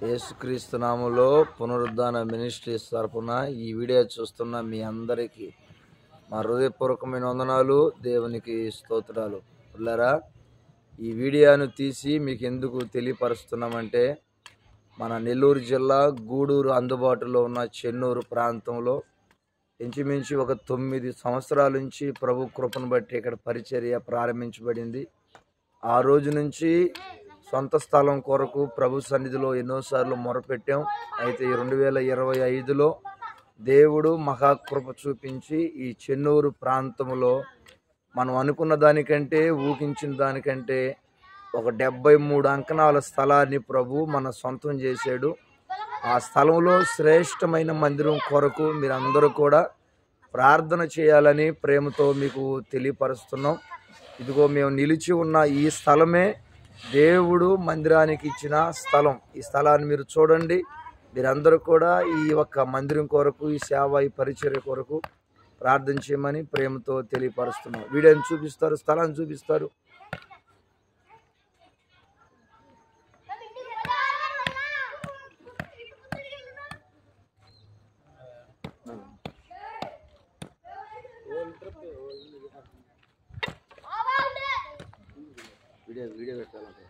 యేసుక్రీస్తు నామములో పునరుద్ధాన మినిస్ట్రీస్ తరపున ఈ వీడియో చూస్తున్న మీ అందరికీ మా హృదయపూర్వకమైన వందనాలు, దేవునికి స్తోత్రాలు. పిల్లరా, ఈ వీడియోను తీసి మీకు ఎందుకు తెలియపరుస్తున్నామంటే, మన నెల్లూరు జిల్లా గూడూరు అందుబాటులో ఉన్న చెన్నూరు ప్రాంతంలో ఇంచుమించు ఒక 9 సంవత్సరాల నుంచి ప్రభు కృపను బట్టి ఇక్కడ పరిచర్య ప్రారంభించబడింది. ఆ రోజు నుంచి సొంత స్థలం కొరకు ప్రభు సన్నిధిలో ఎన్నోసార్లు మొరపెట్టాం. అయితే 2025లో దేవుడు మహాకృప చూపించి ఈ చెన్నూరు ప్రాంతంలో మనం అనుకున్న దానికంటే, ఊహించిన దానికంటే ఒక 73 అంకణాల స్థలాన్ని ప్రభు మన సొంతం చేశాడు. ఆ స్థలంలో శ్రేష్టమైన మందిరం కొరకు మీరందరూ కూడా ప్రార్థన చేయాలని ప్రేమతో మీకు తెలియపరుస్తున్నాం. ఇదిగో మేము నిలిచి ఉన్న ఈ స్థలమే దేవుడు మందిరానికి ఇచ్చిన స్థలం. ఈ స్థలాన్ని మీరు చూడండి. మీరందరూ కూడా ఈ ఒక్క మందిరం కొరకు, ఈ సేవ, ఈ పరిచర్య కొరకు ప్రార్థన చేయమని ప్రేమతో తెలియపరుస్తున్నాం. వీడియోని చూపిస్తారు, స్థలాన్ని చూపిస్తారు. వీడియో పెట్టాలంటే